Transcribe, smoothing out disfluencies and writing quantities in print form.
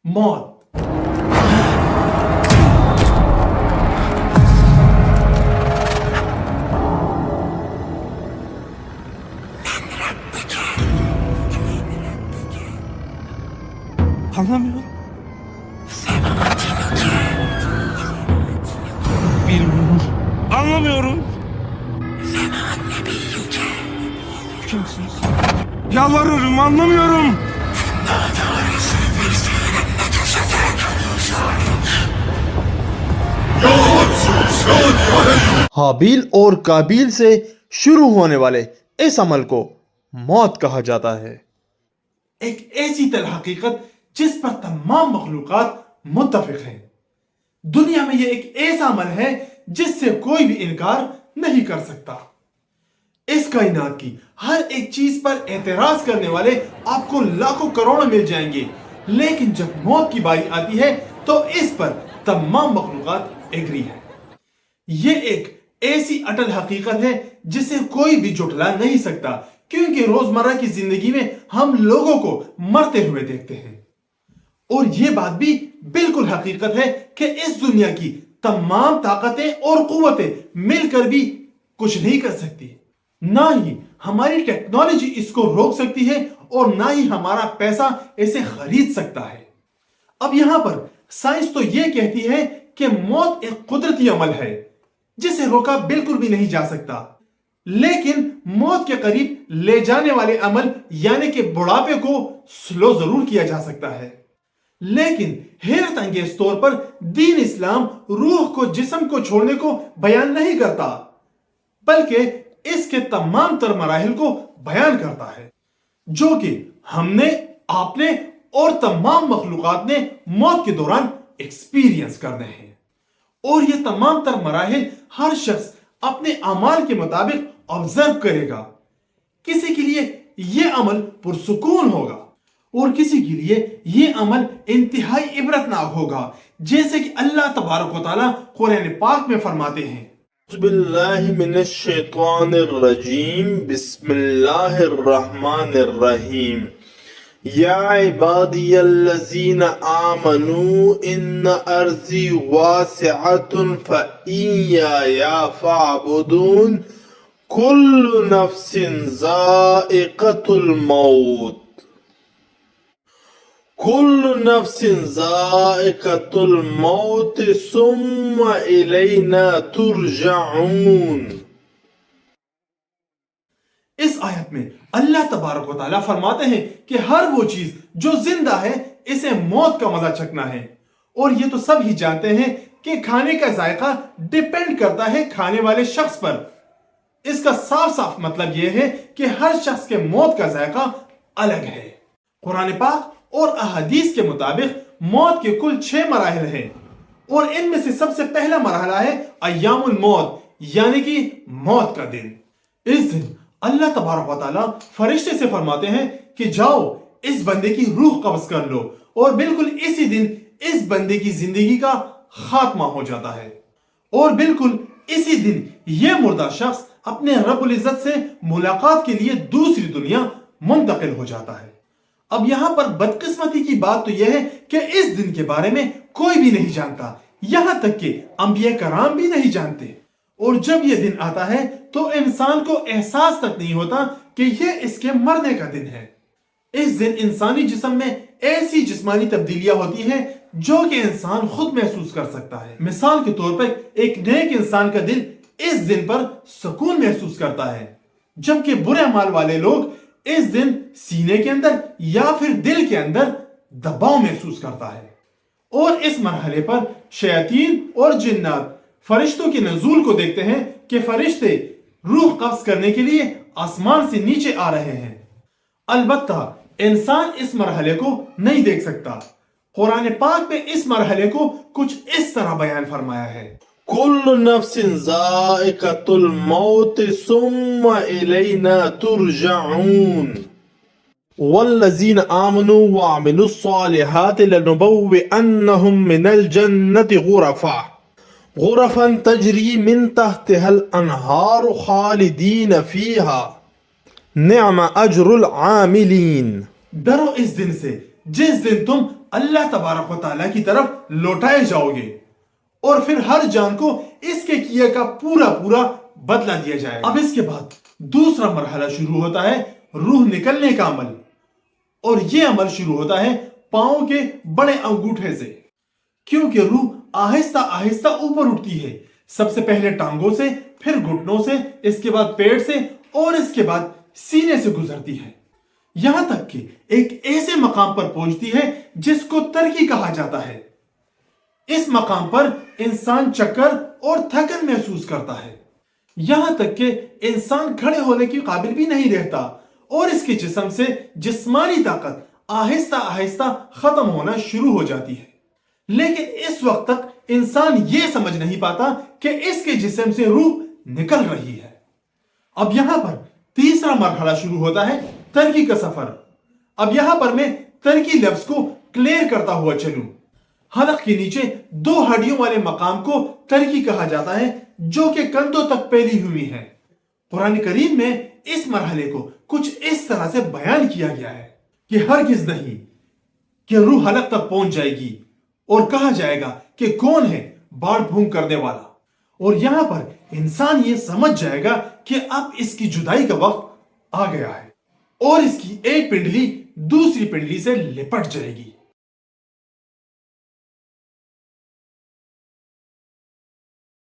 موت. Anlamıyorum. Bilmiyorum. Anlamıyorum. Kimsiniz? Yalvarırım, anlamıyorum. हाबिल और काबिल से शुरू होने वाले इस अमल को मौत कहा जाता है. एक ऐसी तल हकीकत जिस पर तमाम मखलूकात मुत्तफिक हैं. दुनिया में यह एक ऐसा अमल है जिससे कोई भी इनकार नहीं कर सकता. इस कायनात की हर एक चीज पर एतराज करने वाले आपको लाखों करोड़ों मिल जाएंगे, लेकिन जब मौत की बारी आती है तो इस पर तमाम मखलूकात एग्री है. ये एक ऐसी अटल हकीकत है जिसे कोई भी जुटला नहीं सकता, क्योंकि रोजमर्रा की जिंदगी में हम लोगों को मरते हुए देखते हैं. और ये बात भी बिल्कुल हकीकत है कि इस दुनिया की तमाम ताकतें और कुव्वतें मिलकर भी कुछ नहीं कर सकती. ना ही हमारी टेक्नोलॉजी इसको रोक सकती है और ना ही हमारा पैसा इसे खरीद सकता है. अब यहां पर साइंस तो यह कहती है कि मौत एक कुदरती अमल है जिसे रोका बिल्कुल भी नहीं जा सकता, लेकिन मौत के करीब ले जाने वाले अमल यानी कि बुढ़ापे को स्लो जरूर किया जा सकता है. लेकिन हैरत अंगेज तौर पर दीन इस्लाम रूह को जिस्म को छोड़ने को बयान नहीं करता, बल्कि इसके तमाम तर मराहिल को बयान करता है जो कि हमने, आपने और तमाम मखलूकात ने मौत के दौरान एक्सपीरियंस करने हैं. और ये तमाम तर मराहिल हर शख्स अपने अमाल के मुताबिक ऑब्जर्व करेगा. किसी के लिए ये अमल पुरसुकून होगा और किसी के लिए ये अमल इंतहाई इबरतनाक होगा, जैसे कि अल्लाह तबारक व तआला कुरान पाक में फरमाते हैं. बिस्मिल्लाहि मिनश शैतानिर रजीम बिस्मिल्लाहिर रहमानिर रहीम या इबादियल्लज़ीना आमनू इन्न अर्ज़ी वासिअतुन फ़इय्या फ़अबुदून कुल्लु नफ्सिन ज़ाइक़तुल मौत कुल्लु नफ्सिन ज़ाइक़तुल मौत सुम्मा इलैना तुरजऊन. इस आयत में अल्लाह तबारक व तआला फरमाते हैं कि हर वो चीज जो जिंदा है इसे मौत का मजा चखना है. और ये तो सब ही जानते हैं कि खाने का जायका डिपेंड करता है खाने वाले शख्स पर. इसका साफ साफ मतलब यह है कि हर शख्स के मौत का जायका अलग है. कुरान पाक और अहदीस के मुताबिक मौत के कुल 6 मराहिल हैं और इनमें से सबसे पहला मरहला है अय्यामुल मौत, यानी कि मौत का दिन. इस दिन अल्लाह तबारक व तआला फरिश्ते से फरमाते हैं कि जाओ इस बंदे की रूह कब्ज कर लो, और बिल्कुल इसी दिन इस बंदे की जिंदगी का खात्मा हो जाता है. और बिल्कुल इसी दिन यह मुर्दा शख्स अपने रब्बुल इज्जत से मुलाकात के लिए दूसरी दुनिया मुंतकिल हो जाता है. अब यहां पर बदकिस्मती की बात तो यह है कि इस दिन के बारे में कोई भी नहीं जानता, यहां तक कि अंबिया कराम भी नहीं जानते. और जब यह दिन आता है तो इंसान को एहसास तक नहीं होता कि यह इसके मरने का दिन है. इस दिन इंसानी जिस्म में ऐसी जिस्मानी तब्दीलियां होती हैं जो कि इंसान खुद महसूस कर सकता है. मिसाल के तौर पर एक नेक इंसान का दिल इस दिन पर सुकून महसूस करता है, जबकि बुरे अमाल वाले लोग इस दिन सीने के अंदर या फिर दिल के अंदर दबाव महसूस करता है. और इस मरहले पर शयातीन और जिन्नात फरिश्तों के नजूल को देखते हैं कि फरिश्ते रूह कब्ज करने के लिए आसमान से नीचे आ रहे हैं. अलबत्ता इंसान इस मरहले को नहीं देख सकता. कुरान पाक में इस मरहले को कुछ इस तरह बयान फरमाया है. कुल्लु नफ्सिन ज़ाइक़तुल मौत सुम्मा इलैना तुरजऊन वल्लज़ीना आमनू वअमिलुस्सालिहाति लनुबव्विअन्नहुम मिनल जन्नति गुरफन तजरी मिन तहतिहल अनहार खालिदीन फीहा निअम अजरुल आमिलीन. डरो इस दिन से जिस दिन तुम अल्लाह तबारक व तआला की तरफ लौटाए जाओगे और फिर हर जान को इसके किए का पूरा पूरा बदला दिया जाएगा। अब इसके बाद दूसरा मरहला शुरू होता है रूह निकलने का अमल, और यह अमल शुरू होता है पांव के बड़े अंगूठे से, क्योंकि रूह आहिस्ता आहिस्ता ऊपर उठती है, सबसे पहले टांगों से, फिर घुटनों से, इसके बाद पेट से और इसके बाद सीने से गुजरती है, यहां तक कि एक ऐसे मकाम पर पहुंचती है जिसको तरकी कहा जाता है। इस मकाम पर इंसान चक्कर और थकन महसूस करता है, यहां तक कि इंसान खड़े होने के काबिल भी नहीं रहता और इसके जिस्म से जिस्मानी ताकत आहिस्ता आहिस्ता खत्म होना शुरू हो जाती है। लेकिन इस वक्त तक इंसान ये समझ नहीं पाता कि इसके जिस्म से रूह निकल रही है। अब यहां पर तीसरा मरहला शुरू होता है तरकी का सफर। अब यहां पर मैं तरकी लफ्ज को क्लियर करता हुआ चलूं। हलक के नीचे दो हड्डियों वाले मकाम को तरकी कहा जाता है, जो कि कंधों तक फैली हुई है। कुरान करीम में इस मरहले को कुछ इस तरह से बयान किया गया है कि हरगिज नहीं कि रूह हलक तक पहुंच जाएगी और कहा जाएगा कि कौन है बाढ़ भूंग करने वाला, और यहां पर इंसान ये समझ जाएगा कि अब इसकी जुदाई का वक्त आ गया है और इसकी एक पिंडली दूसरी पिंडली से लिपट जाएगी।